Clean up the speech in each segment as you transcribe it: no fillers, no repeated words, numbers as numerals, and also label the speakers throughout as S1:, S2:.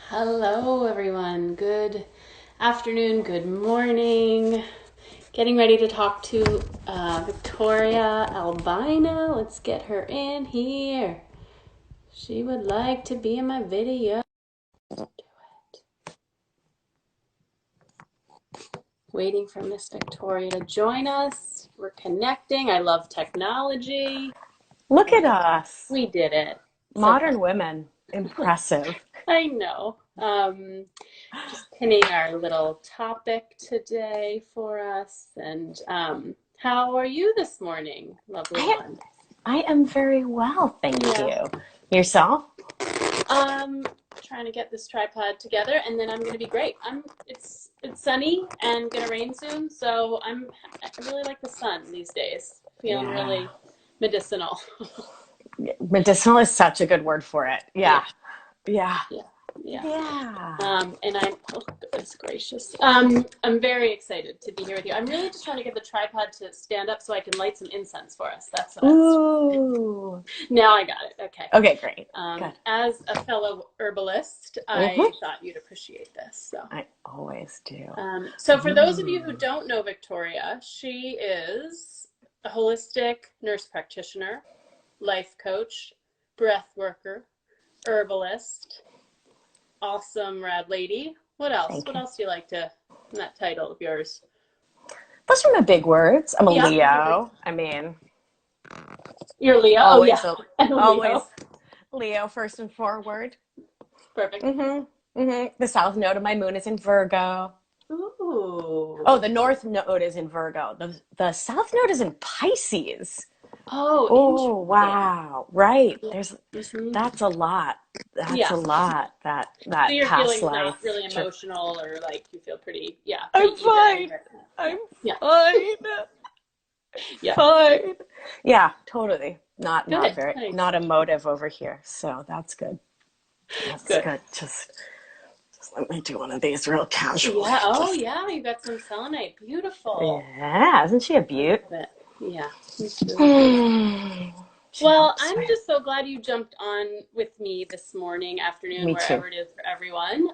S1: Hello, everyone. Good afternoon, good morning. Getting ready to talk to Victoria Albina. Let's get her in here. She would like to be in my video. Do it. Waiting for Miss Victoria to join us. We're connecting. I love technology.
S2: Look at us.
S1: We did it. So
S2: Modern women. Impressive.
S1: I know. Just pinning our little topic today for us. And how are you this morning, lovely
S2: I,
S1: one?
S2: I am very well, thank
S1: Yeah.
S2: you. Yourself?
S1: Trying to get this tripod together, and then I'm gonna be great. It's sunny and gonna rain soon, so I really like the sun these days. Feeling
S2: Yeah.
S1: really medicinal.
S2: Medicinal is such a good word for it.
S1: Yeah,
S2: Yeah. Yeah.
S1: yeah, yeah.
S2: Yeah.
S1: And oh goodness gracious. I'm very excited to be here with you. I'm really just trying to get the tripod to stand up so I can light some incense for us. That's what I was.
S2: Ooh.
S1: Now I got it. Okay.
S2: Okay, great. Good.
S1: As a fellow herbalist, I
S2: Mm-hmm.
S1: thought you'd appreciate this. So,
S2: I always do.
S1: so for those of you who
S2: Ooh.
S1: don't know Victoria, she is a holistic nurse practitioner, life coach, breath worker, herbalist, awesome rad lady. What else?
S2: Thank
S1: What
S2: you.
S1: else do you like to in that title of yours?
S2: Those are my big words. I'm a
S1: Yeah,
S2: Leo. I mean,
S1: you're Leo. Oh yeah,
S2: always
S1: and a
S2: always
S1: Leo.
S2: Leo first and forward.
S1: Perfect.
S2: The south node of my moon is in Virgo. Oh,
S1: Ooh.
S2: the north node is in Virgo. The south node is in Pisces.
S1: Oh,
S2: Oh,
S1: interesting.
S2: wow. Right.
S1: Yeah.
S2: There's
S1: Mm-hmm.
S2: that's a lot. That's
S1: Yeah.
S2: a lot. That
S1: So
S2: that
S1: your
S2: past
S1: feeling's not
S2: life
S1: really
S2: trip.
S1: emotional, or like you feel pretty, yeah,
S2: I'm
S1: pretty even.
S2: fine.
S1: Or, yeah,
S2: I'm
S1: yeah,
S2: fine.
S1: yeah.
S2: Fine. Yeah, totally. Not
S1: Good.
S2: very
S1: Nice.
S2: not emotive over here. So that's good. That's
S1: Good.
S2: good. Just let me do one of these real casually.
S1: Yeah. Oh,
S2: Just
S1: yeah. You got some selenite. Beautiful.
S2: yeah, isn't she a
S1: I
S2: beaut?
S1: love it. Yeah. It's really beautiful.
S2: Hmm. She
S1: Well,
S2: helps
S1: I'm
S2: me.
S1: just so glad you jumped on with me this morning, afternoon,
S2: Me too.
S1: wherever it is for everyone.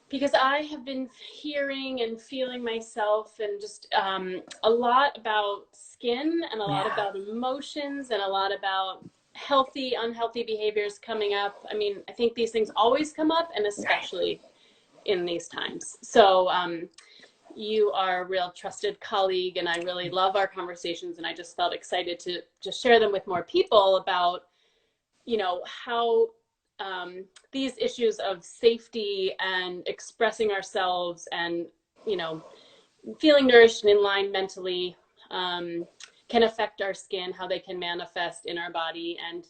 S1: Because I have been hearing and feeling myself, and just a lot about skin, and a lot
S2: Yeah.
S1: about emotions, and a lot about healthy, unhealthy behaviors coming up. I mean, I think these things always come up, and
S2: Right.
S1: especially in these times. So, you are a real trusted colleague, and I really love our conversations, and I just felt excited to just share them with more people about, how these issues of safety and expressing ourselves, and you know feeling nourished and in line mentally, can affect our skin, how they can manifest in our body. And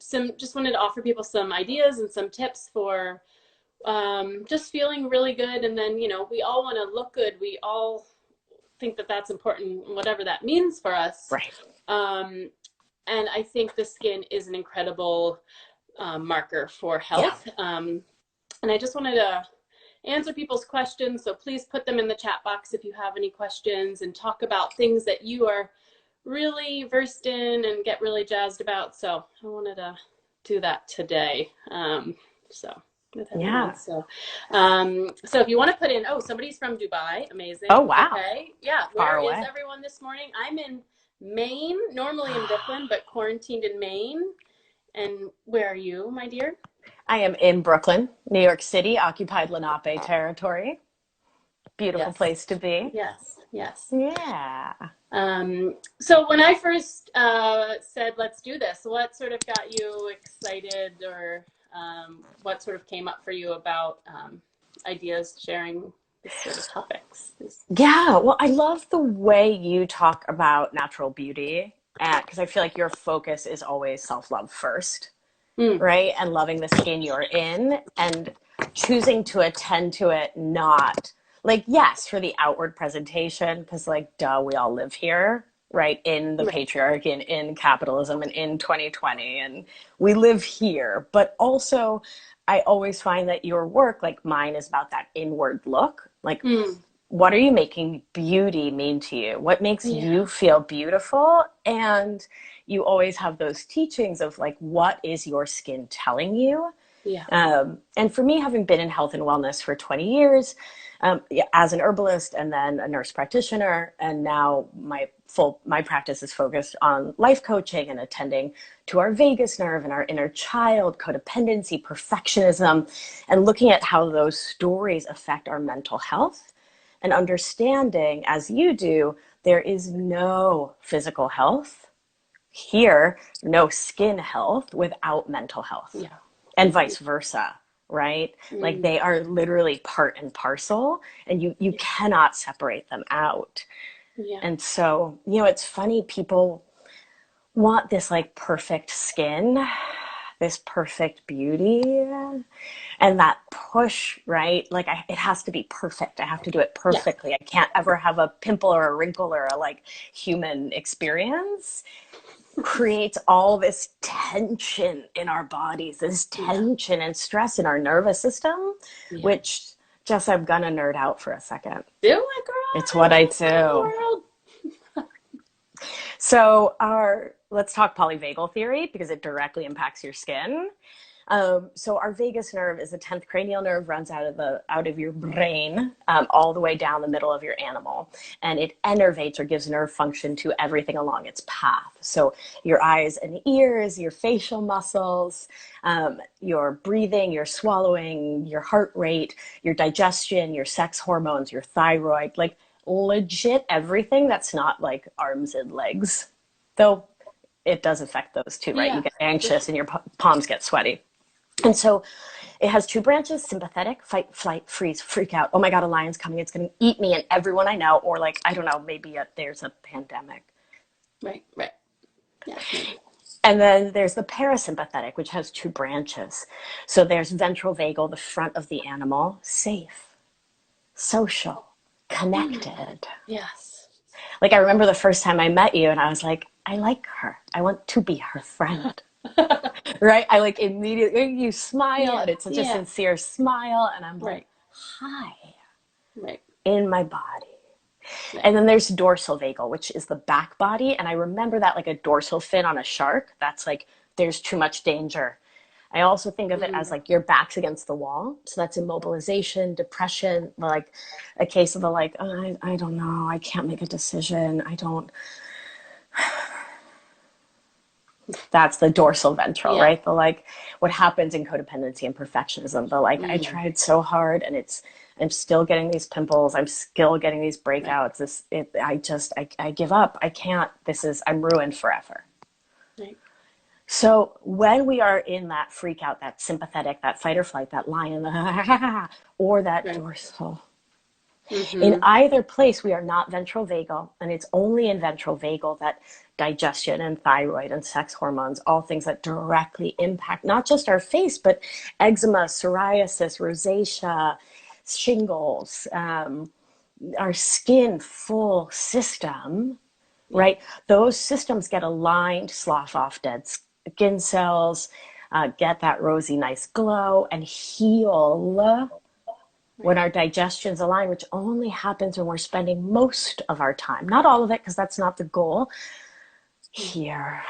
S1: some just wanted to offer people some ideas and some tips for just feeling really good. And then, we all want to look good. We all think that that's important, whatever that means for us.
S2: Right.
S1: um, and I think the skin is an incredible marker for
S2: Yeah.
S1: health. And I just wanted to answer people's questions. So please put them in the chat box if you have any questions, and talk about things that you are really versed in and get really jazzed about. So I wanted to do that today. So with everyone.
S2: Yeah.
S1: So if you want to put in, oh, somebody's from Dubai.
S2: Oh,
S1: Amazing.
S2: wow.
S1: Okay. Yeah.
S2: Far
S1: Where is
S2: away.
S1: everyone this morning? I'm in Maine, normally in Brooklyn, but quarantined in Maine. And where are you, my dear?
S2: I am in Brooklyn, New York City, occupied Lenape territory. Beautiful
S1: Yes.
S2: place to be.
S1: Yes. Yes.
S2: Yeah.
S1: So when I first said, let's do this, what sort of got you excited, or what sort of came up for you about ideas sharing this sort of topics?
S2: Yeah. Well, I love the way you talk about natural beauty, because I feel like your focus is always self-love first,
S1: Mm,
S2: right? And loving the skin you're in and choosing to attend to it, not like, yes, for the outward presentation, because, like, duh, we all live here, right? In the
S1: right.
S2: patriarchy and in capitalism and in 2020, and we live here. But also, I always find that your work, like mine, is about that inward look. Like,
S1: Mm,
S2: what are you making beauty mean to you? What makes
S1: yeah.
S2: you feel beautiful? And you always have those teachings of, like, what is your skin telling you?
S1: Yeah.
S2: And for me, having been in health and wellness for 20 years, yeah, as an herbalist and then a nurse practitioner, and now my practice is focused on life coaching and attending to our vagus nerve and our inner child, codependency, perfectionism, and looking at how those stories affect our mental health and understanding, as you do, there is no physical health here, no skin health without mental health,
S1: Yeah.
S2: and vice versa, right? Like
S1: Mm.
S2: they are literally part and parcel, and you
S1: Yeah.
S2: cannot separate them out.
S1: Yeah.
S2: And so, it's funny, people want this like perfect skin, this perfect beauty, and that push, right? Like it has to be perfect. I have to do it
S1: Yeah.
S2: perfectly. I can't ever have a pimple or a wrinkle or a like human experience. Creates all this tension in our bodies, this
S1: Yeah.
S2: tension and stress in our nervous system,
S1: Yeah.
S2: which, Jess, I'm gonna nerd out for a second.
S1: Do it, girl.
S2: It's
S1: Have
S2: what I
S1: all the time in the
S2: do.
S1: world.
S2: So let's talk polyvagal theory because it directly impacts your skin. So our vagus nerve is the 10th cranial nerve, runs out of your brain, all the way down the middle of your animal, and it innervates or gives nerve function to everything along its path. So your eyes and ears, your facial muscles, your breathing, your swallowing, your heart rate, your digestion, your sex hormones, your thyroid, like legit everything that's not like arms and legs, though it does affect those too, right? You
S1: Yeah,
S2: get
S1: for
S2: anxious
S1: sure.
S2: and your palms get sweaty. And so it has two branches: sympathetic, fight, flight, freeze, freak out. Oh my God, a lion's coming. It's going to eat me and everyone I know. Or like, I don't know, maybe there's a pandemic.
S1: Right, right. Yeah, maybe.
S2: And then there's the parasympathetic, which has two branches. So there's ventral vagal, the front of the animal, safe, social, connected.
S1: Yes.
S2: Like I remember the first time I met you and I was like, I like her. I want to be her friend. Right? I like immediately, you smile
S1: Yeah,
S2: and it's such a
S1: yeah.
S2: sincere smile. And I'm like,
S1: Right,
S2: hi,
S1: right,
S2: in my body.
S1: right.
S2: And then there's dorsal vagal, which is the back body. And I remember that like a dorsal fin on a shark. That's like, there's too much danger. I also think of it as
S1: Mm.
S2: like your back's against the wall. So that's immobilization, depression, like a case of the like, oh, I don't know, I can't make a decision. I don't, that's the dorsal ventral,
S1: Yeah.
S2: right? The like what happens in codependency and perfectionism. The like I
S1: Mm.
S2: tried so hard and I'm still getting these pimples. I'm still getting these
S1: Right,
S2: breakouts. I give up. I can't. I'm ruined forever.
S1: right.
S2: So when we are in that freak out, that sympathetic, that fight or flight, that lion, or that
S1: Right.
S2: dorsal, in
S1: Mm-hmm.
S2: either place, we are not ventral vagal, and it's only in ventral vagal that digestion and thyroid and sex hormones, all things that directly impact not just our face, but eczema, psoriasis, rosacea, shingles, our skin, full system,
S1: Yeah.
S2: right? Those systems get aligned, slough off dead skin cells, get that rosy, nice glow, and heal when
S1: Right.
S2: our digestion's aligned, which only happens when we're spending most of our time, not all of it, because that's not the goal.
S1: Yeah.
S2: Here,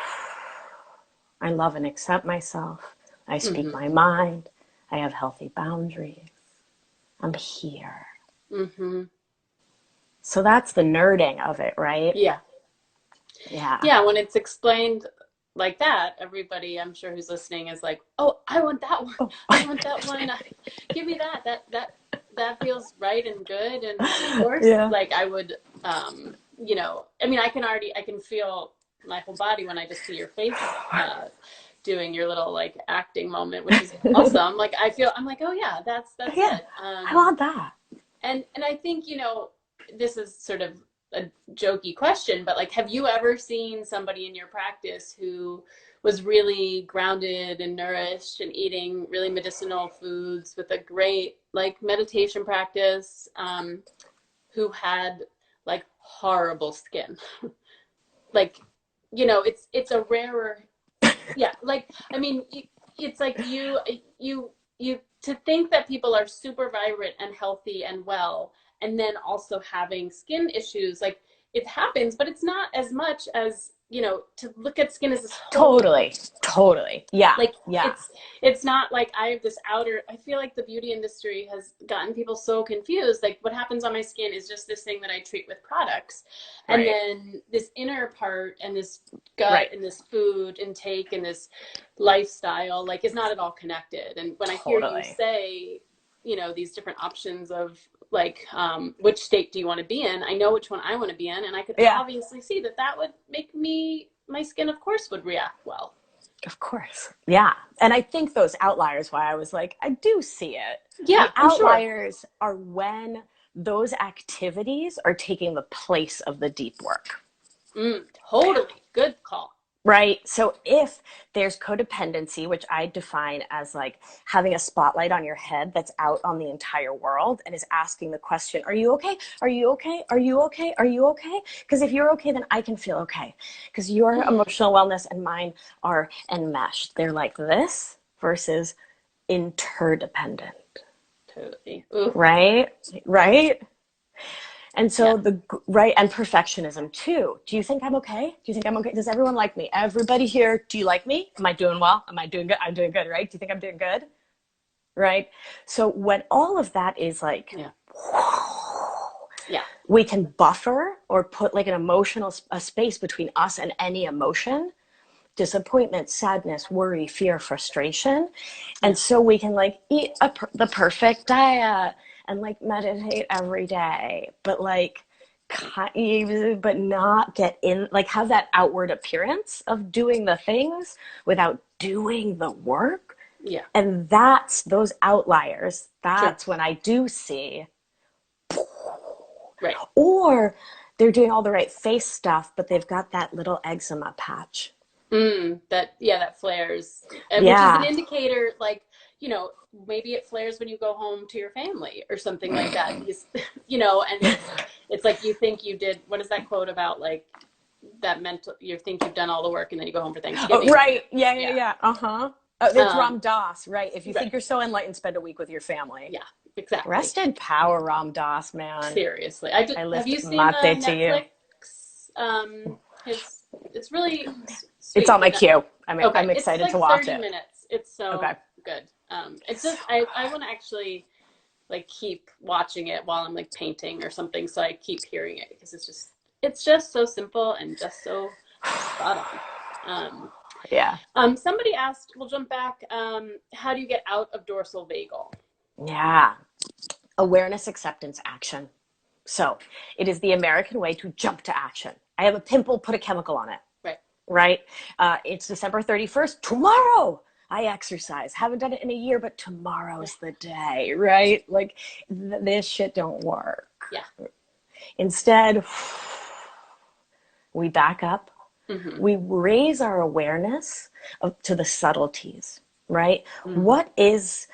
S2: I love and accept myself. I speak
S1: Mm-hmm.
S2: my mind. I have healthy boundaries. I'm here.
S1: Mm-hmm.
S2: So that's the nerding of it, right?
S1: Yeah.
S2: Yeah.
S1: Yeah, when it's explained like that, everybody I'm sure who's listening is like, "Oh, I want that one.
S2: Oh.
S1: I want that one. Give me that. That feels right and good." And of course,
S2: Yeah.
S1: like I would I mean, I can feel my whole body when I just see your face doing your little like acting moment, which is awesome. Like I'm like, "Oh yeah, that's
S2: Yeah.
S1: it."
S2: I want that.
S1: And I think, this is sort of a jokey question, but like, have you ever seen somebody in your practice who was really grounded and nourished and eating really medicinal foods with a great like meditation practice, who had like horrible skin? Like, it's a rarer, yeah, like, I mean, it's like you to think that people are super vibrant and healthy and well, and then also having skin issues, like it happens, but it's not as much as to look at skin as this whole,
S2: totally. Yeah.
S1: like
S2: Yeah.
S1: it's not like I have this outer, I feel like the beauty industry has gotten people so confused. Like what happens on my skin is just this thing that I treat with products. And
S2: Right.
S1: then this inner part and this gut
S2: Right.
S1: and this food intake and this lifestyle like is not at all connected. And when I hear you
S2: Totally.
S1: say, these different options of like which state do you want to be in, I know which one I want to be in, and I could
S2: Yeah.
S1: obviously see that that would make my skin, of course, would react well.
S2: Of course. Yeah. And I think those outliers, why I was like, I do see it.
S1: Yeah,
S2: The
S1: I'm sure.
S2: outliers are when those activities are taking the place of the deep work.
S1: Totally. Good call.
S2: Right. So if there's codependency, which I define as like having a spotlight on your head that's out on the entire world and is asking the question, are you okay? Are you okay? Are you okay? Are you okay? Because if you're okay, then I can feel okay. Because your emotional wellness and mine are enmeshed. They're like this versus interdependent.
S1: Totally. Ooh.
S2: Right? Right? And
S1: Yeah.
S2: so right, and perfectionism too. Do you think I'm okay? Do you think I'm okay? Does everyone like me? Everybody here, do you like me? Am I doing well? Am I doing good? I'm doing good, right? Do you think I'm doing good? Right? So when all of that is like,
S1: Yeah. Yeah.
S2: we can buffer or put like an emotional a space between us and any emotion, disappointment, sadness, worry, fear, frustration. And so we can like eat the perfect diet and like meditate every day, but like, but not get in, like have that outward appearance of doing the things without doing the work.
S1: Yeah.
S2: And that's those outliers.
S1: Sure.
S2: That's when I do see.
S1: Right.
S2: Or they're doing all the right face stuff, but they've got that little eczema patch.
S1: That flares, which is an
S2: Yeah.
S1: indicator, like, maybe it flares when you go home to your family or something like that. Because, and it's like you think you did, what is that quote about, like, that mental, you think you've done all the work and then you go home for
S2: Oh,
S1: Thanksgiving.
S2: right. Yeah. Uh-huh. It's
S1: Um,
S2: Ram Dass, right? If you
S1: right.
S2: think you're so enlightened, spend a week with your family.
S1: Yeah, exactly.
S2: Rest in power, Ram Dass, man.
S1: Seriously.
S2: I
S1: Have
S2: lift
S1: you seen the
S2: mate to you.
S1: Netflix, his, it's really
S2: It's
S1: sweet.
S2: on my queue.
S1: Okay.
S2: I'm
S1: It's
S2: excited
S1: like
S2: to watch
S1: 30
S2: it.
S1: minutes. It's so
S2: Okay.
S1: good. It's just, I want to actually like keep watching it while I'm like painting or something. So I keep hearing it because it's just so simple and just so spot on.
S2: Yeah.
S1: Somebody asked, we'll jump back. How do you get out of dorsal vagal?
S2: Yeah. Awareness, acceptance, action. So it is the American way to jump to action. I have a pimple, put a chemical on it.
S1: Right.
S2: Right? It's December 31st. Tomorrow I exercise. Haven't done it in a year, but tomorrow's the day, right? Like this shit don't work.
S1: Yeah.
S2: Instead, we back up.
S1: Mm-hmm.
S2: We raise our awareness to the subtleties, right?
S1: Mm-hmm.
S2: What is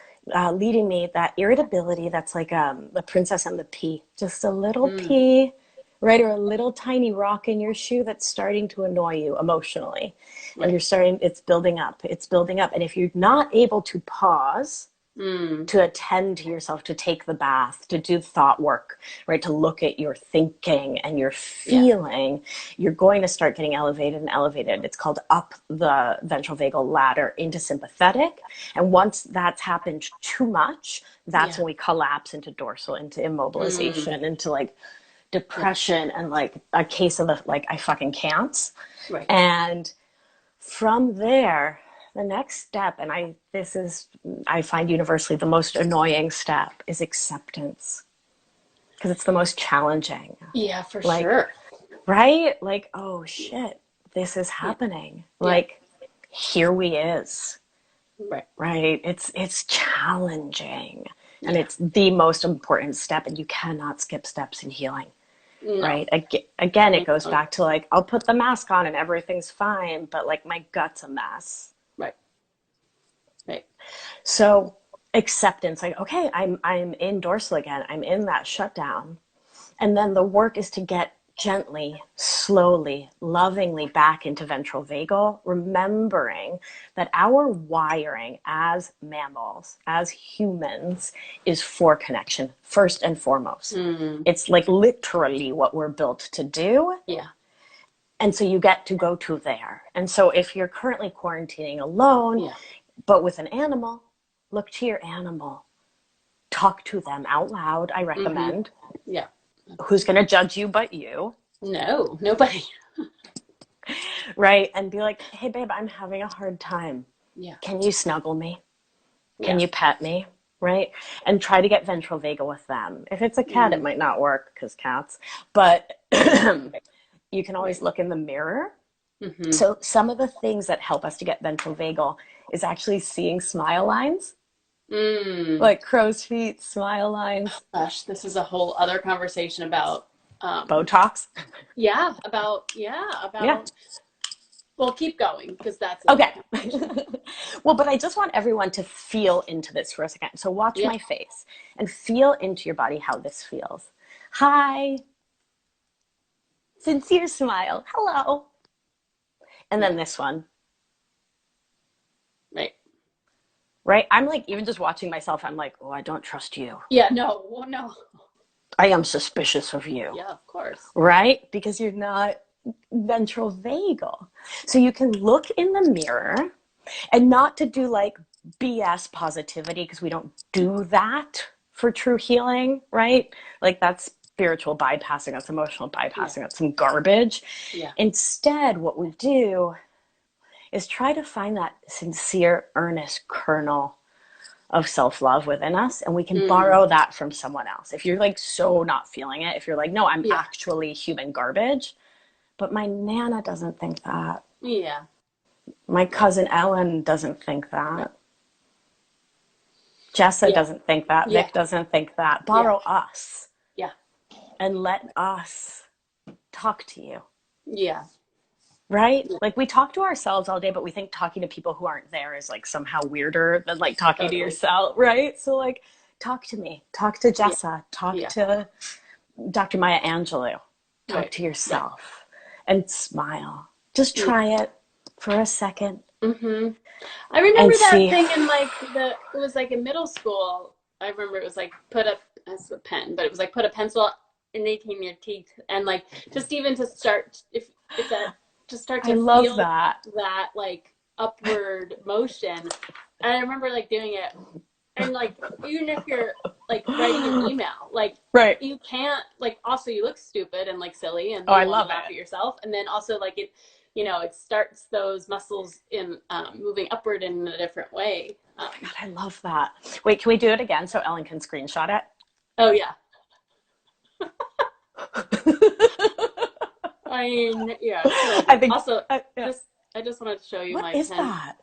S2: leading me, that irritability that's like the princess and the pea, just a little pea, right? Or a little tiny rock in your shoe that's starting to annoy you emotionally.
S1: Right.
S2: And it's building up. And if you're not able to pause, to attend to yourself, to take the bath, to do thought work, right? To look at your thinking and your feeling, you're going to start getting elevated and elevated. It's called up the ventral vagal ladder into sympathetic. And once that's happened too much, that's when we collapse into dorsal, into immobilization, into like depression and like a case of like, I fucking can't.
S1: Right.
S2: And from there, the next step, and I find universally the most annoying step, is acceptance. Because it's the most challenging.
S1: Yeah, for sure.
S2: Right? Like, oh shit, this is happening.
S1: Yeah.
S2: Like, here we is.
S1: Right.
S2: Right? It's challenging. And it's the most important step, and you cannot skip steps in healing. No. Right? Again, it goes back to like, I'll put the mask on and everything's fine, but like my gut's a mess.
S1: Right. Right.
S2: So acceptance, like, okay, I'm in dorsal again. I'm in that shutdown. And then the work is to get gently, slowly, lovingly back into ventral vagal, remembering that our wiring as mammals, as humans, is for connection, first and foremost. It's like literally what we're built to do.
S1: Yeah.
S2: And so you get to go to there. And so if you're currently quarantining alone,
S1: Yeah.
S2: but with an animal, look to your animal. Talk to them out loud, I
S1: Mm-hmm.
S2: recommend.
S1: Yeah.
S2: Who's going to judge you but you?
S1: No, nobody.
S2: Right? And be like, hey, babe, I'm having a hard time.
S1: Yeah.
S2: Can you snuggle me? Can
S1: Yeah.
S2: you pet me? Right? And try to get ventral vagal with them. If it's a cat, it
S1: Mm.
S2: might not work because cats. But you can always
S1: Right.
S2: look in the mirror.
S1: Mm-hmm.
S2: So some of the things that help us to get ventral vagal is actually seeing smile lines,
S1: Mm.
S2: like crow's feet, smile lines,
S1: Gosh, this is a whole other conversation about, um,
S2: Botox.
S1: yeah,
S2: Yeah.
S1: about, well, keep going because that's another
S2: Okay.
S1: conversation.
S2: Well, but I just want everyone to feel into this for a second. So watch
S1: Yeah.
S2: my face and feel into your body how this feels. Hi, sincere smile. Hello. And then
S1: Yeah.
S2: this one,
S1: Right.
S2: right? I'm like, even just watching myself, I'm like, oh, I don't trust you.
S1: Yeah. No. Well, no.
S2: I am suspicious of you,
S1: Yeah. Of course.
S2: right? Because you're not ventral vagal. So you can look in the mirror and not to do like BS positivity because we don't do that for true healing, right? Like that's spiritual bypassing, that's emotional
S1: Yeah.
S2: bypassing, that's some garbage.
S1: Yeah.
S2: Instead, what we do is try to find that sincere, earnest kernel of self-love within us, and we can
S1: Mm.
S2: borrow that from someone else. If you're like so not feeling it, if you're like, no, I'm
S1: Yeah.
S2: actually human garbage, but my Nana doesn't think that.
S1: Yeah.
S2: My
S1: Right.
S2: cousin Ellen doesn't think
S1: Right.
S2: that. Jessa
S1: Yeah.
S2: doesn't think that.
S1: Yeah.
S2: Vic doesn't think that.
S1: Yeah.
S2: Borrow us
S1: Yeah.
S2: and let us talk to you,
S1: Yeah.
S2: right?
S1: Yeah.
S2: Like we talk to ourselves all day, but we think talking to people who aren't there is like somehow weirder than like talking to
S1: Totally.
S2: yourself, right? So like talk to me, talk to
S1: Yeah.
S2: Jessa, talk
S1: Yeah.
S2: to Dr. Maya Angelou, talk
S1: Right.
S2: to
S1: Right.
S2: yourself and smile. Just
S1: Yeah.
S2: try it for a second
S1: Mm-hmm. I
S2: and
S1: remember that
S2: see.
S1: thing in like it was like in middle school. I remember it was like put up as a pen, but it was like put a pencil underneath your teeth and like just even to start if that just start
S2: I
S1: to
S2: love
S1: feel
S2: that.
S1: that like upward motion. And I remember like doing it and like even if you're like writing an email, like
S2: Right.
S1: you can't like also you look stupid and like silly and
S2: Oh,
S1: you
S2: I
S1: want to
S2: love
S1: laugh
S2: it.
S1: at yourself and then also like it starts those muscles in moving upward in a different way.
S2: Oh my God, I love that. Wait, can we do it again so Ellen can screenshot it?
S1: Oh yeah. I mean, yeah, it's really
S2: I
S1: good.
S2: think,
S1: Also,
S2: yeah.
S1: just I just wanted to show you
S2: What
S1: my
S2: is
S1: pen.
S2: that?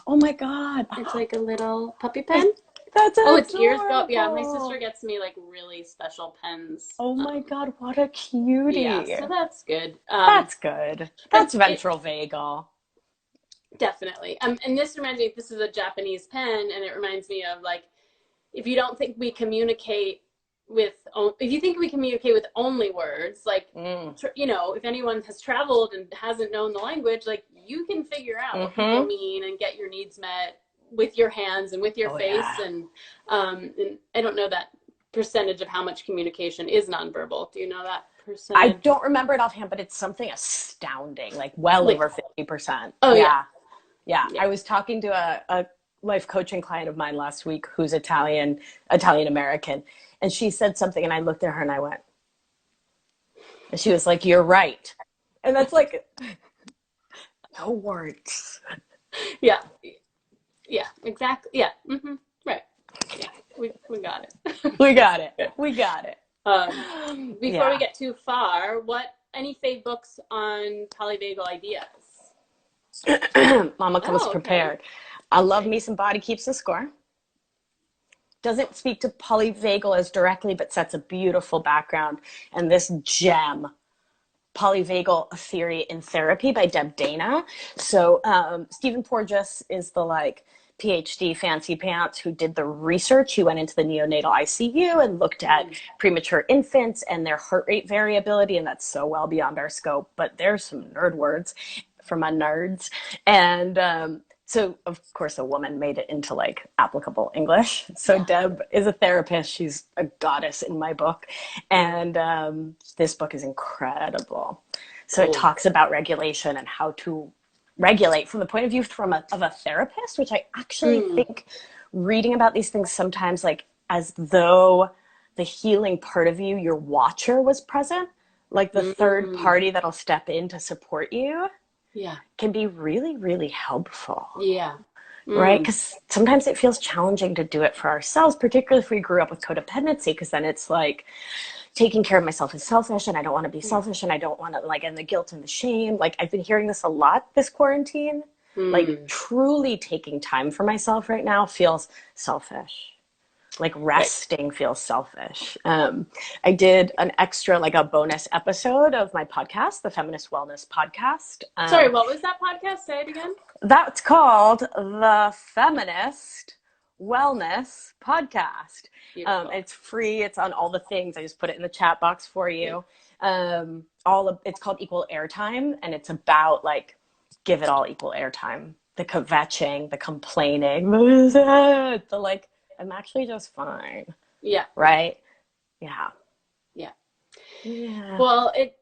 S2: Oh my God.
S1: It's like a little puppy
S2: I,
S1: pen.
S2: that's
S1: Oh, its ears go up. Yeah, my sister
S2: adorable.
S1: gets me like really special pens.
S2: Oh my God, what a
S1: Yeah,
S2: cutie.
S1: so that's good.
S2: That's good.
S1: Because
S2: That's
S1: it
S2: ventral vagal.
S1: definitely. And this reminds me. This is a Japanese pen, and it reminds me of like if you don't think we communicate with if you think we communicate with only words like
S2: Mm.
S1: if anyone has traveled and hasn't known the language like you can figure out what people
S2: Mm-hmm.
S1: mean and get your needs met with your hands and with your
S2: Oh
S1: face
S2: yeah.
S1: and I don't know that percentage of how much communication is nonverbal. Do you know that
S2: I
S1: percentage?
S2: don't remember it offhand, but it's something astounding, like well
S1: Like
S2: over 50%.
S1: oh yeah.
S2: Yeah. Yeah.
S1: Yeah.
S2: I was talking to a life coaching client of mine last week who's Italian American. And she said something and I looked at her and I went, and she was like, you're right. And that's like, no words.
S1: Yeah. Yeah, exactly. Yeah. Right. Yeah, we got it.
S2: We got it. We got it.
S1: Before we
S2: Yeah.
S1: get too far, what any fave books on polyvagal ideas?
S2: Mama comes
S1: Oh, okay.
S2: prepared. I love
S1: Right.
S2: me some Body Keeps the Score. Doesn't speak to polyvagal as directly, but sets a beautiful background. And this gem, Polyvagal Theory in Therapy by Deb Dana. So Stephen Porges is the like PhD fancy pants who did the research. He went into the neonatal ICU and looked at premature infants and their heart rate variability, and that's so well beyond our scope. But there's some nerd words for my nerds, and so of course a woman made it into like applicable English. So
S1: Yeah.
S2: Deb is a therapist. She's a goddess in my book, and this book is incredible. So it talks about regulation and how to regulate from the point of view of a therapist, which I actually think reading about these things sometimes, like as though the healing part of you, your watcher, was present, like the third party that'll step in to support you, can be really, really helpful.
S1: Yeah.
S2: Right? Because sometimes it feels challenging to do it for ourselves, particularly if we grew up with codependency, because then it's like taking care of myself is selfish and I don't want to be selfish and I don't want to, like, and the guilt and the shame. Like, I've been hearing this a lot this quarantine. Like, truly taking time for myself right now feels selfish. Like, resting feels selfish. I did an extra, like a bonus episode of my podcast, the Feminist Wellness Podcast.
S1: Sorry, what was that podcast? Say it again.
S2: That's called the Feminist Wellness Podcast. It's free. It's on all the things. I just put it in the chat box for you. It's called Equal Airtime, and it's about, like, give it all equal airtime. The kvetching, the complaining, the like, I'm actually just fine.
S1: Yeah.
S2: Right? Yeah.
S1: Yeah.
S2: Yeah.
S1: Well, it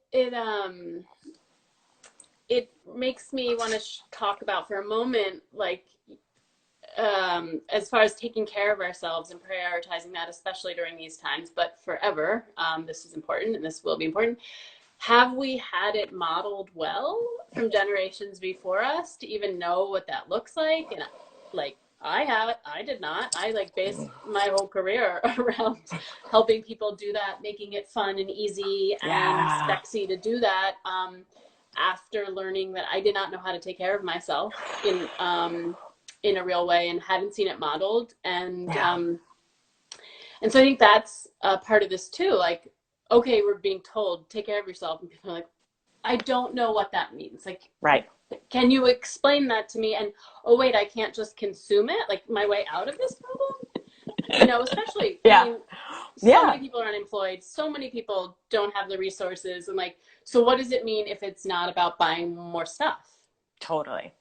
S1: makes me want to talk about for a moment, like, as far as taking care of ourselves and prioritizing that, especially during these times, but forever, this is important and this will be important. Have we had it modeled well from generations before us to even know what that looks like? And, like, I did not. I, like, based my whole career around helping people do that, making it fun and easy and sexy to do that. After learning that I did not know how to take care of myself in a real way and hadn't seen it modeled. And so I think that's a part of this too. Like, okay, we're being told, take care of yourself. And people are like, I don't know what that means. Like,
S2: right.
S1: Can you explain that to me? And, oh, wait, I can't just consume it? Like, my way out of this problem? You know, especially, I mean, so many people are unemployed. So many people don't have the resources. And, like, so what does it mean if it's not about buying more stuff?
S2: Totally.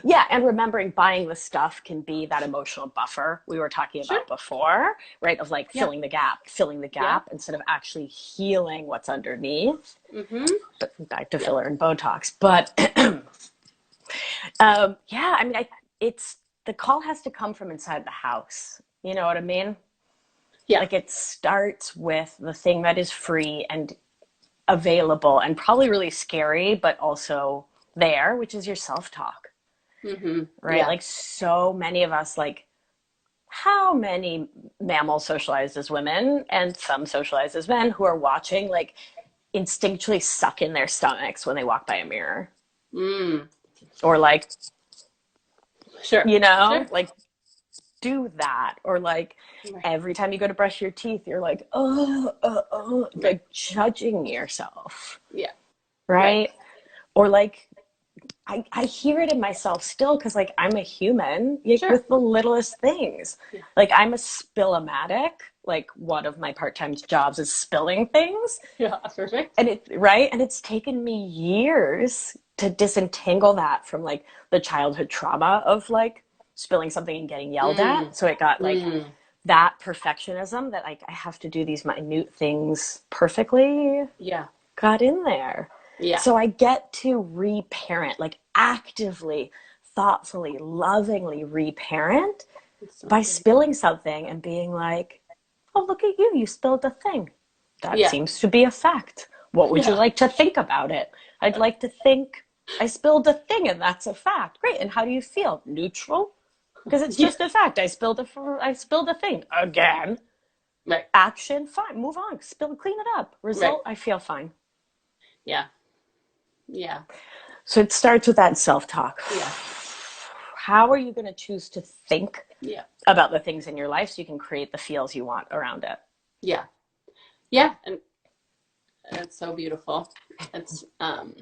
S2: Yeah. And remembering buying the stuff can be that emotional buffer we were talking about before, right? Of, like, filling the gap instead of actually healing what's underneath. But back to filler and Botox. But I mean, it's the call has to come from inside the house. You know what I mean? Yeah. Like, it starts with the thing that is free and available and probably really scary, but also there, which is your self-talk. Right? Yeah. Like, so many of us, like, how many mammals socialized as women and some socialized as men who are watching, like, instinctually suck in their stomachs when they walk by a mirror? Or, like, like, do that. Or, like, every time you go to brush your teeth, you're like, like, judging yourself.
S1: Yeah.
S2: Right? Or, like, I hear it in myself still, because, like, I'm a human, with the littlest things. Like, I'm a spill-o-matic. Like, one of my part-time jobs is spilling things. Yeah, perfect. And it's taken me years to disentangle that from, like, the childhood trauma of, like, spilling something and getting yelled at. So it got, like, that perfectionism that, like, I have to do these minute things perfectly. Yeah. Got in there. Yeah. So I get to reparent, like, actively, thoughtfully, lovingly reparent by spilling something and being like, oh, look at you, you spilled a thing. That seems to be a fact. What would you like to think about it? I'd like to think I spilled a thing and that's a fact. Great. And how do you feel? Neutral? Because it's just a fact. I spilled a thing again. Right. Action, fine. Move on. Clean it up. Result, I feel fine.
S1: Yeah. Yeah.
S2: So it starts with that self-talk. Yeah. How are you going to choose to think about the things in your life so you can create the feels you want around it? Yeah. Yeah. And that's so beautiful. It's, I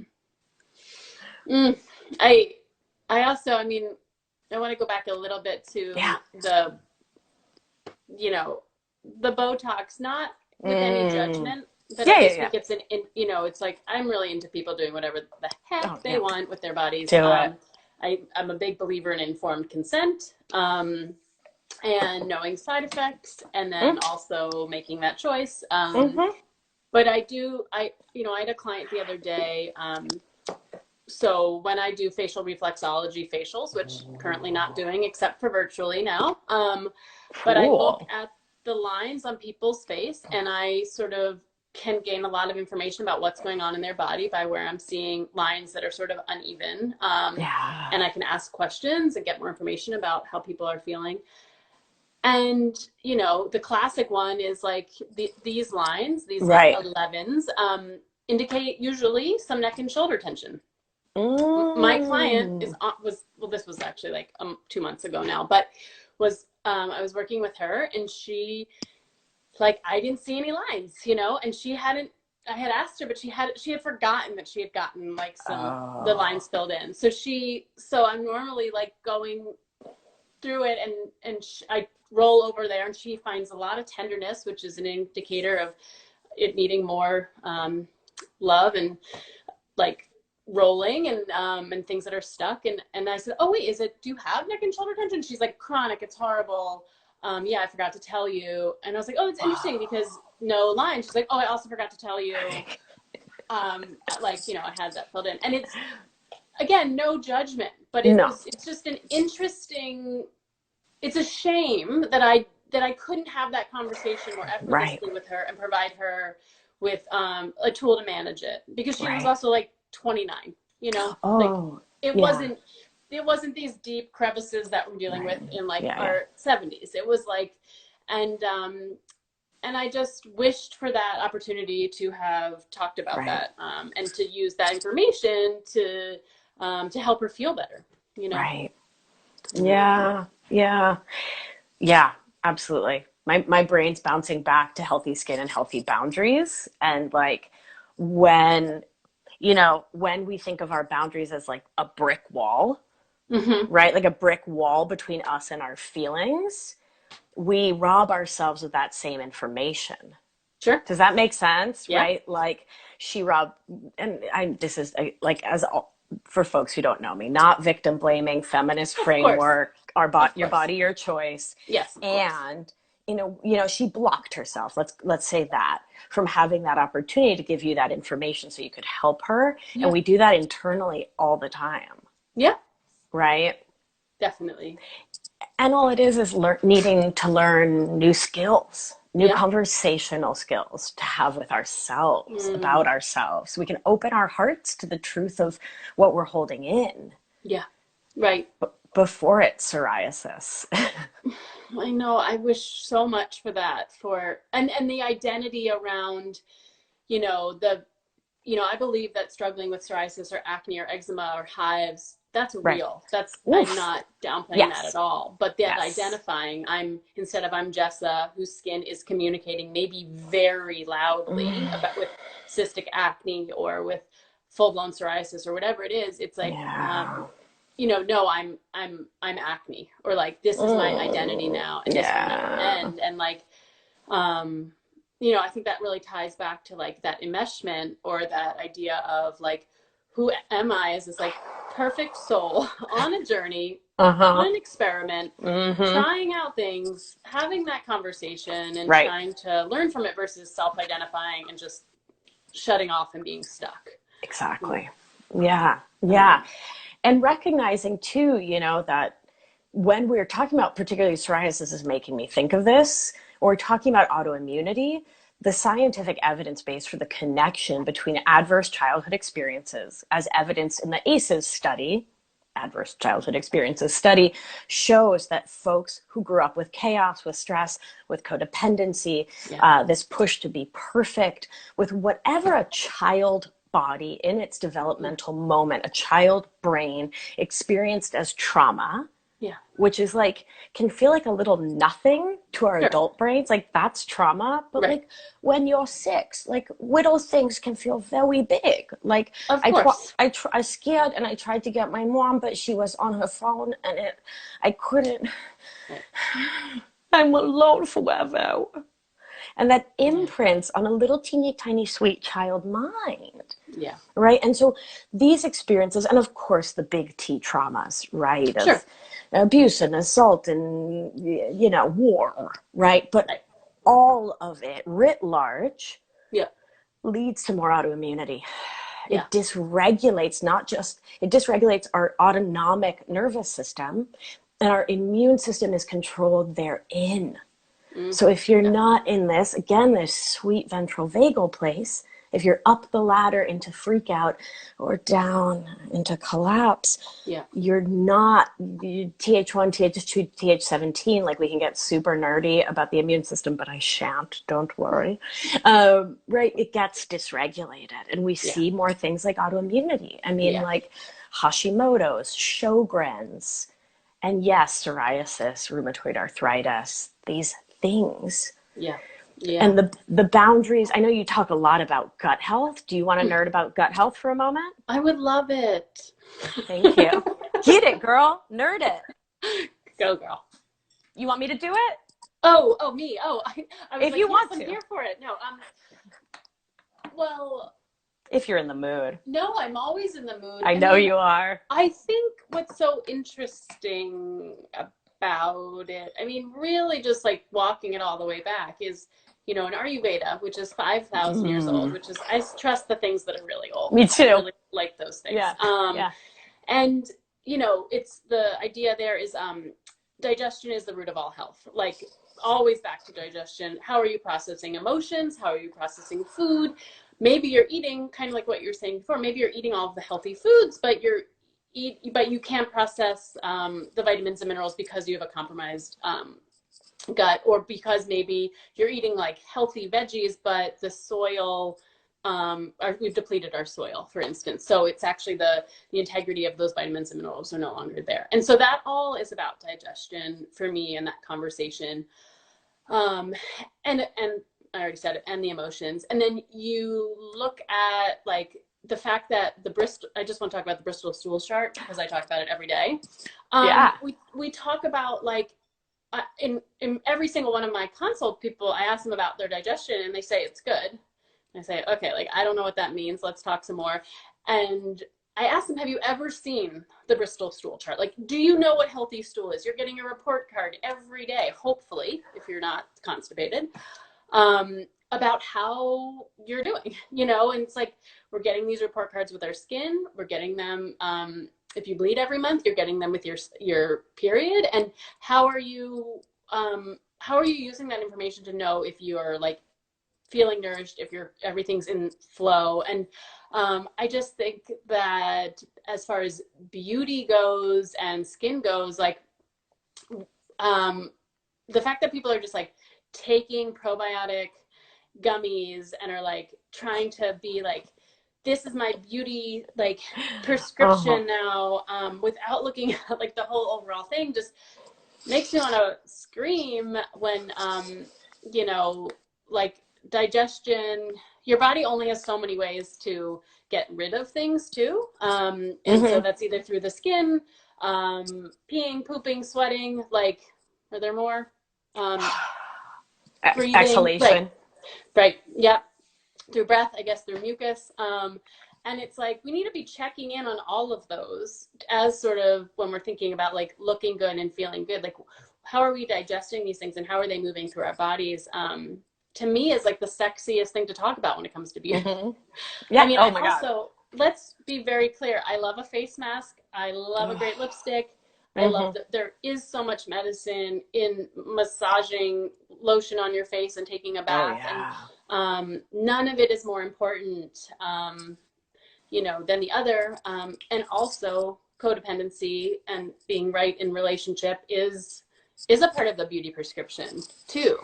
S2: also, I mean, I want to go back a little bit to the Botox, not with any judgment. But I just think it's it's like, I'm really into people doing whatever the heck they want with their bodies. I'm a big believer in informed consent, and knowing side effects, and then also making that choice.
S1: But I had a client the other day. So when I do facial reflexology facials, which I'm currently not doing except for virtually now, but I look
S2: Cool.
S1: at the lines on people's face and I sort of can gain a lot of information about what's going on in their body by where I'm seeing lines that are sort of uneven.
S2: Yeah.
S1: And I can ask questions and get more information about how people are feeling. And, the classic one is like these lines, these like
S2: Right.
S1: 11s, indicate usually some neck and shoulder tension. My client
S2: Mm.
S1: well, this was actually like 2 months ago now, but I was working with her and she, like, I didn't see any lines, and I had asked her, but she had forgotten that she had gotten like the
S2: Oh.
S1: lines filled in. So I'm normally like going through it and I roll over there and she finds a lot of tenderness, which is an indicator of it needing more love and like rolling and things that are stuck. And I said, oh wait, do you have neck and shoulder tension? She's like, chronic, it's horrible. Yeah, I forgot to tell you. And I was like, oh, that's interesting because no line. She's like, oh, I also forgot to tell you. I had that filled in. And it's, again, no judgment, but
S2: No.
S1: it's just an interesting, it's a shame that I couldn't have that conversation more
S2: Right.
S1: effortlessly with her and provide her with a tool to manage it, because she was
S2: Right.
S1: also like 29, like
S2: Oh,
S1: it
S2: yeah.
S1: wasn't it wasn't these deep crevices that we're dealing with
S2: Right.
S1: in like
S2: Yeah, yeah.
S1: our 70s. It was like, and and I just wished for that opportunity to have talked about
S2: Right.
S1: that, and to use that information to help her feel better, you know.
S2: Right. Yeah. Yeah. Yeah, absolutely. My brain's bouncing back to healthy skin and healthy boundaries. And like when, when we think of our boundaries as like a brick wall,
S1: Mm-hmm.
S2: right? Like a brick wall between us and our feelings, we rob ourselves of that same information.
S1: Sure.
S2: Does that make sense?
S1: Yeah.
S2: Right? Like she robbed, and this is like, for folks who don't know me, not victim blaming, feminist
S1: Of course.
S2: framework,
S1: Of
S2: your
S1: course.
S2: body, your choice.
S1: Yes, of course.
S2: And, she blocked herself. Let's say that, from having that opportunity to give you that information so you could help her. And
S1: Yeah.
S2: we do that internally all the time.
S1: Yeah.
S2: Right?
S1: Definitely.
S2: And all it is needing to learn new skills, new
S1: Yeah.
S2: conversational skills to have with ourselves, about
S1: Mm.
S2: ourselves. So we can open our hearts to the truth of what we're holding in
S1: Yeah. Right.
S2: before it's psoriasis.
S1: I know. I wish so much for that, and the identity around, the I believe that struggling with psoriasis or acne or eczema or hives, that's
S2: Right.
S1: real. I'm
S2: Oof.
S1: not downplaying that at
S2: Yes.
S1: all. But that
S2: Yes.
S1: identifying, instead of I'm Jessa, whose skin is communicating maybe very loudly
S2: Mm,
S1: about with cystic acne or with full blown psoriasis or whatever it is, it's like,
S2: yeah.
S1: no, I'm acne, or like this is my identity now and this will never
S2: Yeah.
S1: end. And like, um, I think that really ties back to like that enmeshment, or that idea of like, who am I as this like perfect soul on a journey, on
S2: Uh-huh.
S1: an experiment,
S2: Mm-hmm.
S1: trying out things, having that conversation and
S2: Right.
S1: trying to learn from it versus self-identifying and just shutting off and being stuck. You know,
S2: Exactly. Yeah. Yeah.
S1: um,
S2: And recognizing too, that when we're talking about, particularly psoriasis is making me think of this, or we're talking about autoimmunity, the scientific evidence base for the connection between adverse childhood experiences, as evidenced in the ACEs study, adverse childhood experiences study, shows that folks who grew up with chaos, with stress, with codependency,
S1: yeah.
S2: this push to be perfect, with whatever a child body in its
S1: Yeah.
S2: developmental moment, a child brain experienced as trauma,
S1: Yeah.
S2: which is like, can feel like a little nothing to our
S1: Sure.
S2: adult brains. Like that's trauma. But
S1: Right.
S2: like when you're 6, like little things can feel very big. Like
S1: Of course.
S2: I scared and I tried to get my mom, but she was on her phone and I couldn't.
S1: Right.
S2: I'm alone forever. And that
S1: Yeah.
S2: imprints on a little teeny tiny sweet child mind.
S1: Yeah.
S2: Right. And so these experiences, and of course the big T traumas, right,
S1: Sure.
S2: of abuse and assault and, war, right? But
S1: Right.
S2: all of it writ large
S1: Yeah.
S2: leads to more autoimmunity. It
S1: Yeah.
S2: dysregulates, it dysregulates our autonomic nervous system, and our immune system is controlled therein. So if you're
S1: Yeah.
S2: not in this, again, this sweet ventral vagal place, if you're up the ladder into freak out or down into collapse,
S1: Yeah.
S2: you're not TH1, TH2, TH17. Like, we can get super nerdy about the immune system, but I shan't, don't worry. Right? It gets dysregulated, and we
S1: Yeah.
S2: see more things like autoimmunity. I mean,
S1: Yeah.
S2: like Hashimoto's, Sjogren's, and yes, psoriasis, rheumatoid arthritis, these things.
S1: Yeah. Yeah.
S2: And the boundaries, I know you talk a lot about gut health. Do you want to nerd about gut health for a moment?
S1: I would love it.
S2: Thank you. Get it, girl. Nerd it.
S1: Go, girl.
S2: You want me to do it?
S1: Oh, me. Oh, I was
S2: If
S1: like,
S2: you
S1: yes,
S2: want
S1: I'm
S2: to.
S1: here for it. No, well,
S2: If you're in the mood.
S1: no, I'm always in the mood.
S2: I know you are.
S1: I think what's so interesting about it, I mean, really just like walking it all the way back is, in Ayurveda, which is 5,000 years old, which is, I trust the things that are really old.
S2: Me too.
S1: I really like those things.
S2: Yeah. Yeah.
S1: And, it's the idea there is digestion is the root of all health. Like, always back to digestion. How are you processing emotions? How are you processing food? Maybe you're eating kind of like what you were saying before. Maybe you're eating all of the healthy foods, but you can't process the vitamins and minerals because you have a compromised gut, or because maybe you're eating like healthy veggies, but the soil, we've depleted our soil, for instance. So it's actually the integrity of those vitamins and minerals are no longer there. And so that all is about digestion for me in that conversation. And I already said it, and the emotions. And then you look at like the fact that I just want to talk about the Bristol stool chart because I talk about it every day.
S2: Yeah.
S1: We talk about like, in every single one of my consult people, I ask them about their digestion and they say it's good. And I say, okay, like, I don't know what that means. Let's talk some more. And I asked them, have you ever seen the Bristol stool chart? Like, do you know what healthy stool is? You're getting a report card every day, hopefully, if you're not constipated, about how you're doing, and it's like, we're getting these report cards with our skin. We're getting them, if you bleed every month, you're getting them with your period. And how are you using that information to know if you're like feeling nourished, if everything's in flow? And I just think that as far as beauty goes and skin goes, like, the fact that people are just like taking probiotic gummies and are like trying to be like, this is my beauty like prescription now, without looking at like the whole overall thing, just makes me want to scream when like digestion, your body only has so many ways to get rid of things too, and so that's either through the skin, peeing, pooping, sweating, like, are there more? Breathing,
S2: Exhalation.
S1: right, yeah, through breath, I guess, through mucus, and it's like we need to be checking in on all of those as sort of when we're thinking about like looking good and feeling good, like how are we digesting these things and how are they moving through our bodies? To me, is like the sexiest thing to talk about when it comes to beauty.
S2: Yeah.
S1: I mean,
S2: oh my God.
S1: Let's be very clear. I love a face mask. I love a great lipstick. I love that there is so much medicine in massaging lotion on your face and taking a bath. And none of it is more important, than the other. And also codependency and being right in relationship is a part of the beauty prescription too.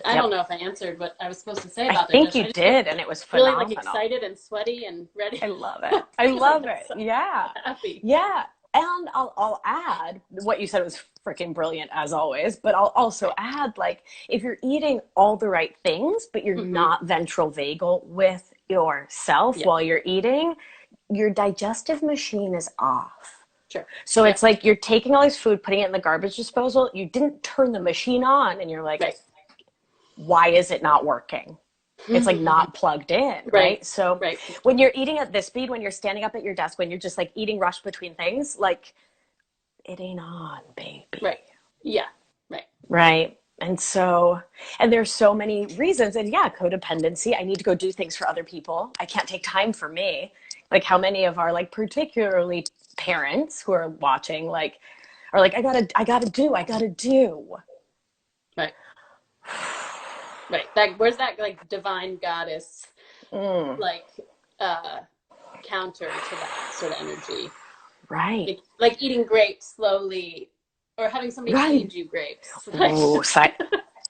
S1: I don't know if I answered what I was supposed to say about
S2: that. I think you did, and it was phenomenal.
S1: Really like excited and sweaty and ready.
S2: I love it. I love it. So yeah.
S1: Happy.
S2: Yeah. And I'll add, what you said was freaking brilliant as always, but I'll also add, like, if you're eating all the right things, but you're not ventral vagal with yourself while you're eating, your digestive machine is off.
S1: Sure.
S2: So it's like you're taking all this food, putting it in the garbage disposal. You didn't turn the machine on, and you're like, why is it not working? It's like not plugged in, right? So when you're eating at this speed, when you're standing up at your desk, when you're just like eating rushed between things, like, it ain't on, baby.
S1: Right. Yeah. Right.
S2: Right. And so, and there's so many reasons. And yeah, codependency. I need to go do things for other people. I can't take time for me. Like how many of our like particularly parents who are watching like are like, I gotta do.
S1: Right. Right. That where's that like divine goddess like counter to that sort of energy?
S2: Right.
S1: Like eating grapes slowly or having somebody
S2: Right.
S1: feed you grapes. Like
S2: Oh,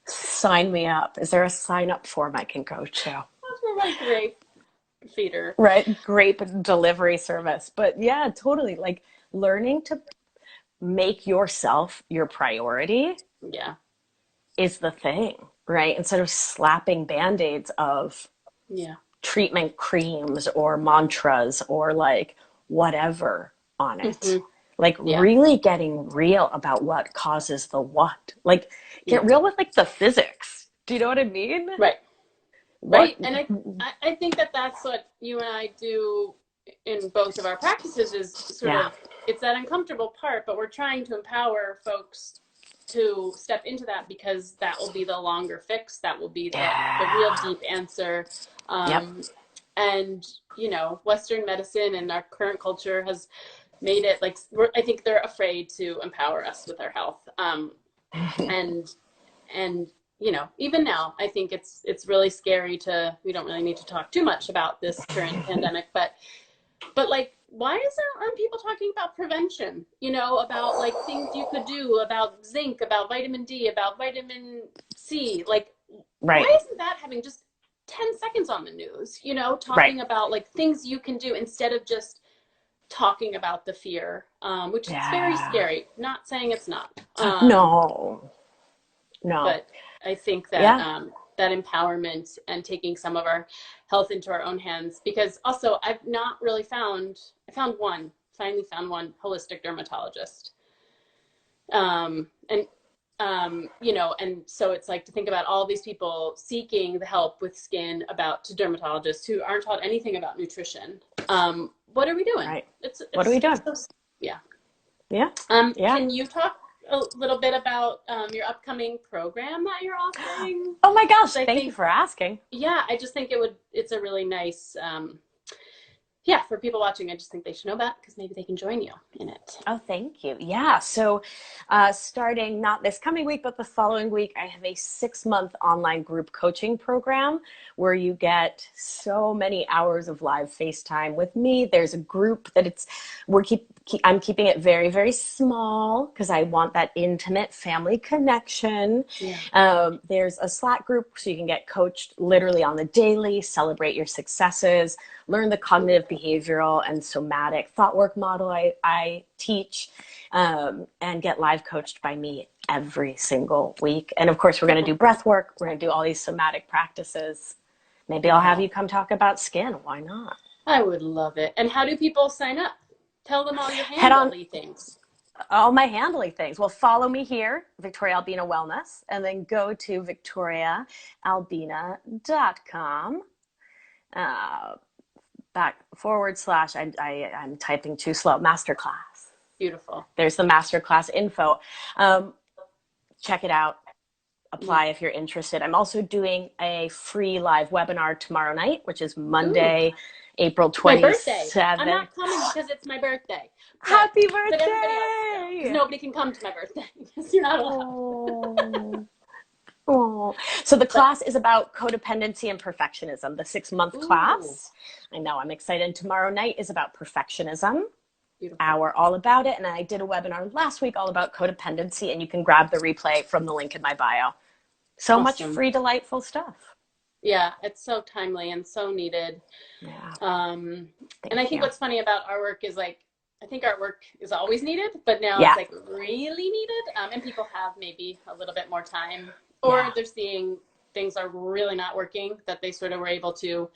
S2: sign me up. Is there a sign up form I can go to?
S1: that's for my grape feeder.
S2: Right. Grape delivery service. But yeah, totally. Like learning to make yourself your priority
S1: Yeah.
S2: is the thing, right? Instead of slapping band-aids of
S1: Yeah.
S2: treatment creams or mantras or like whatever on it.
S1: Mm-hmm.
S2: Like
S1: Yeah.
S2: really getting real about what causes the what. Like get
S1: Yeah.
S2: real with like the physics. Do you know what I mean?
S1: Right.
S2: What?
S1: Right. And I think that that's what you and I do in both of our practices is sort
S2: Yeah.
S1: of it's that uncomfortable part, but we're trying to empower folks to step into that because that will be the longer fix. That will be the real
S2: Yeah.
S1: deep answer.
S2: Yep.
S1: And, you know, Western medicine and our current culture has made it like, I think they're afraid to empower us with our health. And, and, you know, even now, I think it's really scary we don't really need to talk too much about this current pandemic, but like, why aren't people talking about prevention, you know, about like things you could do about zinc, about vitamin D, about vitamin C, like,
S2: Right.
S1: why isn't that having just 10 seconds on the news, you know,
S2: Right.
S1: talking about like things you can do instead of just talking about the fear, which is very
S2: Yeah.
S1: scary, not saying it's not.
S2: No. No.
S1: But I think that
S2: Yeah.
S1: that empowerment and taking some of our health into our own hands, because also I've not really finally found one holistic dermatologist. And you know, and so it's like to think about all these people seeking the help with skin to dermatologists who aren't taught anything about nutrition. What are we doing?
S2: Right.
S1: It's
S2: What are we doing?
S1: yeah.
S2: Yeah. Yeah.
S1: Can you talk a little bit about your upcoming program that you're offering?
S2: Oh my gosh.
S1: I
S2: Thank you
S1: think,
S2: for asking.
S1: yeah, I just think it's a really nice, for people watching, I just think they should know about because maybe they can join you in it.
S2: Oh, thank you. Yeah. So, starting not this coming week, but the following week, I have a 6-month online group coaching program where you get so many hours of live FaceTime with me. There's a group that I'm keeping it very, very small because I want that intimate family connection.
S1: Yeah.
S2: There's a Slack group so you can get coached literally on the daily, celebrate your successes, learn the cognitive, behavioral, and somatic thought work model I teach, and get live coached by me every single week. And of course, we're going to do breath work. We're going to do all these somatic practices. Maybe I'll have you come talk about skin. Why not?
S1: I would love it. And how do people sign up? Tell them all your
S2: Head on
S1: handly things.
S2: all my handly things. Well, follow me here, Victoria Albina Wellness, and then go to victoriaalbina.com. I'm typing too slow, masterclass.
S1: Beautiful.
S2: There's the masterclass info. Check it out. Apply if you're interested. I'm also doing a free live webinar tomorrow night, which is Monday, April 27th.
S1: My birthday. I'm not coming because it's my birthday.
S2: Happy birthday!
S1: But everybody else, because nobody can come to my birthday because you're not allowed.
S2: Oh. So the class is about codependency and perfectionism, the 6-month class. I know, I'm excited. And tomorrow night is about perfectionism.
S1: Beautiful.
S2: Hour all about it. And I did a webinar last week all about codependency, and you can grab the replay from the link in my bio. So much free, delightful stuff.
S1: Yeah, it's so timely and so needed.
S2: Yeah.
S1: And I think what's funny about our work is like, I think our work is always needed, but now it's like really needed. And people have maybe a little bit more time, or they're seeing things are really not working that they sort of were able to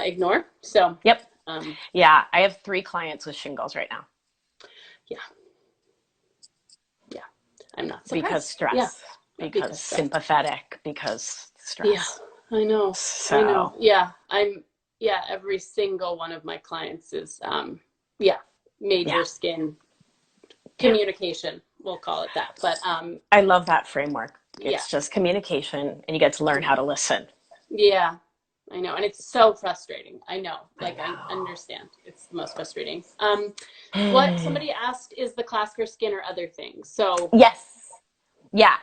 S1: ignore. So,
S2: yep. I have 3 clients with shingles right now. Yeah.
S1: I'm not surprised.
S2: Because stress. Yeah. Because sympathetic, because stress.
S1: Yeah, I know.
S2: So.
S1: I know. Yeah, every single one of my clients is, major skin communication. We'll call it that. But
S2: I love that framework.
S1: Yeah.
S2: It's just communication, and you get to learn how to listen.
S1: Yeah, I know. And it's so frustrating. I know.
S2: I
S1: Like, I
S2: know.
S1: understand. It's the most frustrating. What somebody asked is the class for skin or other things. So,
S2: Yes. Yeah.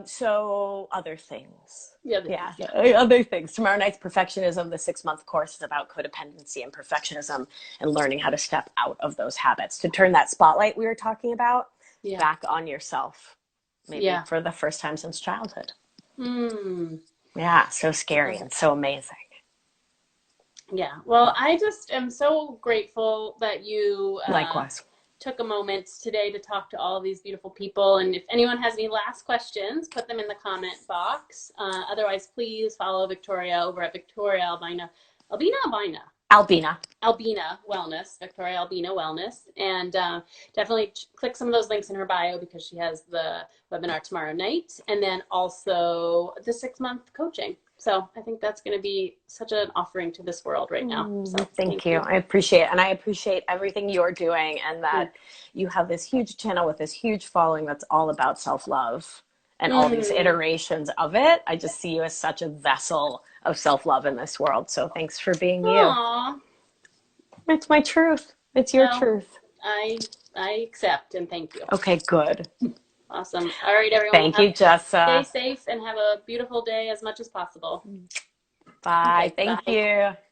S2: So other things.
S1: the other
S2: Yeah.
S1: things, yeah.
S2: Other things. Tomorrow night's perfectionism, the 6-month course is about codependency and perfectionism and learning how to step out of those habits to turn that spotlight we were talking about
S1: Yeah.
S2: back on yourself, maybe
S1: Yeah.
S2: for the first time since childhood.
S1: Mm.
S2: Yeah. So scary
S1: Love
S2: and
S1: it.
S2: so amazing.
S1: Yeah. Well, I just am so grateful that you
S2: Likewise.
S1: took a moment today to talk to all of these beautiful people. And if anyone has any last questions, put them in the comment box. Otherwise, please follow Victoria over at Victoria Albina. Albina?
S2: Albina.
S1: Albina Wellness, Victoria Albina Wellness, and definitely click some of those links in her bio because she has the webinar tomorrow night, and then also the 6-month coaching. So I think that's going to be such an offering to this world right now. So
S2: Thank you. I appreciate it. And I appreciate everything you're doing, and that you have this huge channel with this huge following that's all about self-love and all these iterations of it. I just see you as such a vessel of self-love in this world. So thanks for being you.
S1: Aw,
S2: It's my truth. It's your
S1: well,
S2: truth.
S1: I accept and thank you.
S2: Okay, good.
S1: Awesome. All right, everyone. Well,
S2: Thank you,
S1: stay
S2: Jessa.
S1: safe and have a beautiful day as much as possible.
S2: Bye.
S1: Okay,
S2: Thank
S1: bye.
S2: you.